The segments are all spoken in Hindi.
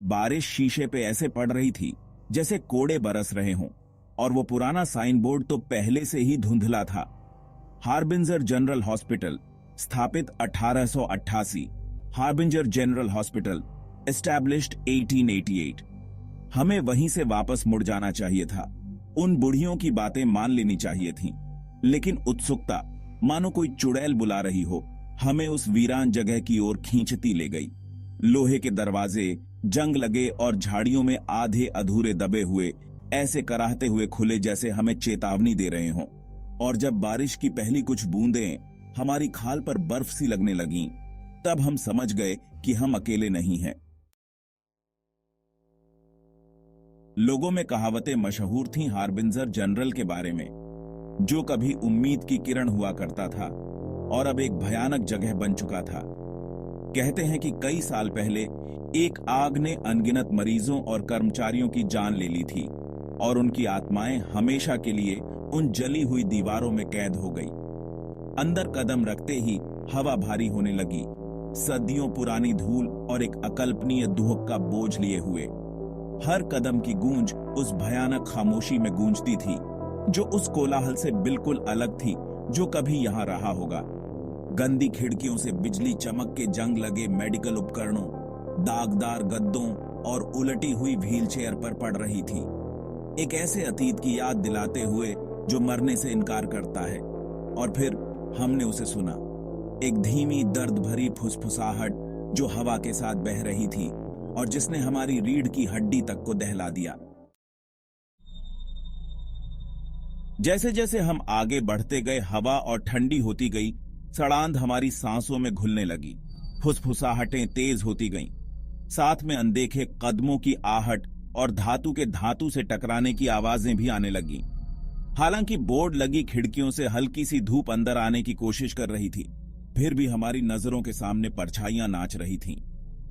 बारिश शीशे पे ऐसे पड़ रही थी जैसे कोड़े बरस रहे हों, और वो पुराना साइन बोर्ड तो पहले से ही धुंधला था। हार्बिंजर जनरल हॉस्पिटल, स्थापित 1888। Harbinger general hospital, established 1888। हमें वहीं से वापस मुड़ जाना चाहिए था। उन बुढ़ियों की बातें मान लेनी चाहिए थीं। लेकिन उत्सुकता, मानो कोई चुड़ैल बुला रही हो, हमें उस वीरान जगह की ओर खींचती ले गई। लोहे के दरवाजे, जंग लगे और झाड़ियों में आधे अधूरे दबे हुए, ऐसे कराहते हुए खुले जैसे हमें चेतावनी दे रहे हों। और जब बारिश की पहली कुछ बूंदें हमारी खाल पर बर्फ सी लगने लगीं, तब हम समझ गए कि हम अकेले नहीं हैं। लोगों में कहावतें मशहूर थीं हार्बिंजर जनरल के बारे में, जो कभी उम्मीद की किरण हुआ करता था और अब एक भयानक जगह बन चुका था। कहते हैं कि कई साल पहले एक आग ने अनगिनत मरीजों और कर्मचारियों की जान ले ली थी और उनकी आत्माएं हमेशा के लिए उन जली हुई दीवारों में कैद हो गई। अंदर कदम रखते ही हवा भारी होने लगी, सदियों पुरानी धूल और एक अकल्पनीय दुहक का बोझ लिए हुए। हर कदम की गूंज उस भयानक खामोशी में गूंजती थी, जो उस कोलाहल से बिल्कुल अलग थी जो कभी यहां रहा होगा। गंदी खिड़कियों से बिजली चमक के जंग लगे मेडिकल उपकरणों, दागदार गद्दों और उलटी हुई व्हीलचेयर पर पड़ रही थी, एक ऐसे अतीत की याद दिलाते हुए जो मरने से इनकार करता है। और फिर हमने उसे सुना, एक धीमी दर्द भरी फुसफुसाहट जो हवा के साथ बह रही थी और जिसने हमारी रीढ़ की हड्डी तक को दहला दिया। जैसे जैसे हम आगे बढ़ते गए, हवा और ठंडी होती गई, सड़ांध हमारी सांसों में घुलने लगी, फुसफुसाहटें तेज होती गईं, साथ में अनदेखे कदमों की आहट और धातु के धातु से टकराने की आवाजें भी आने लगीं। हालांकि बोर्ड लगी खिड़कियों से हल्की सी धूप अंदर आने की कोशिश कर रही थी, फिर भी हमारी नजरों के सामने परछाइयां नाच रही थीं,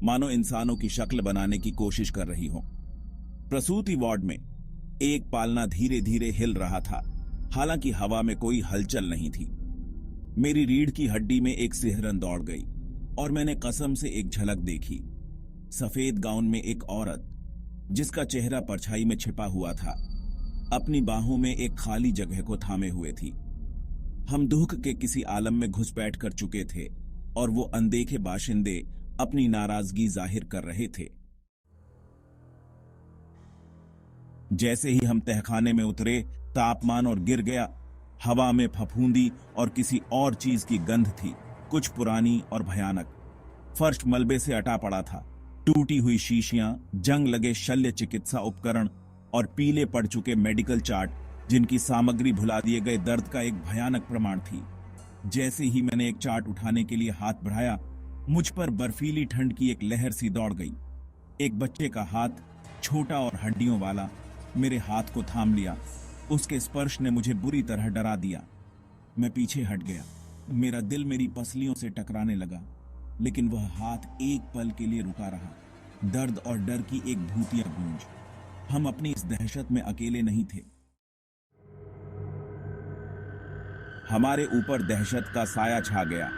मानो इंसानों की शक्ल बनाने की कोशिश कर रही हो। प्रसूति वार्ड में एक पालना धीरे धीरे हिल रहा था, हालांकि हवा में कोई हलचल नहीं थी। मेरी रीढ़ की हड्डी में एक सिहरन दौड़ गई और मैंने कसम से एक झलक देखी। सफेद गाउन में एक औरत, जिसका चेहरा परछाई में छिपा हुआ था, अपनी बाहों में एक खाली जगह को थामे हुए थी। हम दुख के किसी आलम में घुसपैठ कर चुके थे और वो अनदेखे बाशिंदे अपनी नाराजगी जाहिर कर रहे थे। जैसे ही हम तहखाने में उतरे, तापमान और गिर गया। हवा में फफूंदी और किसी और चीज की गंध थी, कुछ पुरानी और भयानक। फर्श मलबे से अटा पड़ा था, टूटी हुई शीशियां, जंग लगे शल्य चिकित्सा उपकरण और पीले पड़ चुके मेडिकल चार्ट, जिनकी सामग्री भुला दिए गए दर्द का एक भयानक प्रमाण थी। जैसे ही मैंने एक चार्ट उठाने के लिए हाथ बढ़ाया, मुझ पर बर्फीली ठंड की एक लहर सी दौड़ गई। एक बच्चे का हाथ, छोटा और हड्डियों वाला, मेरे हाथ को थाम लिया। उसके स्पर्श ने मुझे बुरी तरह डरा दिया। मैं पीछे हट गया। मेरा दिल मेरी पसलियों से टकराने लगा, लेकिन वह हाथ एक पल के लिए रुका रहा। दर्द और डर की एक भूतिया गूंज। हम अपनी इस दहशत में अकेले नहीं थे। हमारे ऊपर दहशत का साया छा गया।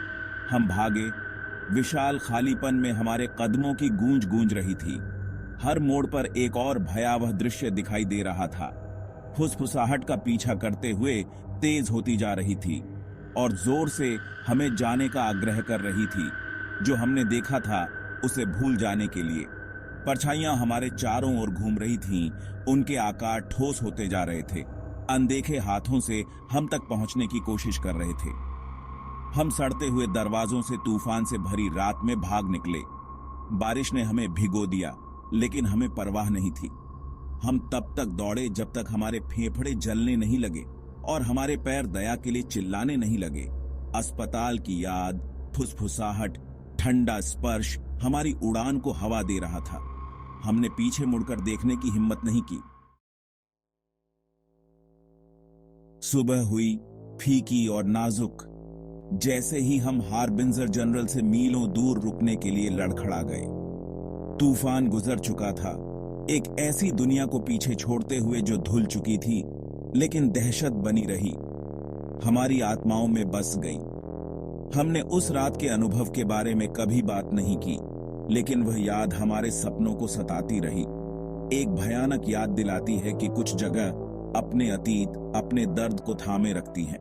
हम भागे। विशाल खालीपन में हमारे कदमों की गूंज गूंज रही थी। हर मोड़ पर एक और भयावह दृश्य दिखाई दे रहा था। फुसफुसाहट का पीछा करते हुए तेज होती जा रही थी और जोर से हमें जाने का आग्रह कर रही थी। जो हमने देखा था उसे भूल जाने के लिए परछाइयां हमारे चारों ओर घूम रही थीं। उनके आकार ठोस होते जा रहे थे, अनदेखे हाथों से हम तक पहुंचने की कोशिश कर रहे थे। हम सड़ते हुए दरवाजों से तूफान से भरी रात में भाग निकले। बारिश ने हमें भिगो दिया, लेकिन हमें परवाह नहीं थी। हम तब तक दौड़े जब तक हमारे फेफड़े जलने नहीं लगे और हमारे पैर दया के लिए चिल्लाने नहीं लगे। अस्पताल की याद, फुसफुसाहट, ठंडा स्पर्श हमारी उड़ान को हवा दे रहा था। हमने पीछे मुड़कर देखने की हिम्मत नहीं की। सुबह हुई, फीकी और नाजुक। जैसे ही हम हार्बिंजर जनरल से मीलों दूर रुकने के लिए लड़खड़ा गए। तूफान गुजर चुका था, एक ऐसी दुनिया को पीछे छोड़ते हुए जो धुल चुकी थी, लेकिन दहशत बनी रही, हमारी आत्माओं में बस गई। हमने उस रात के अनुभव के बारे में कभी बात नहीं की, लेकिन वह याद हमारे सपनों को सताती रही। एक भयानक याद दिलाती है कि कुछ जगह अपने अतीत, अपने दर्द को थामे रखती हैं।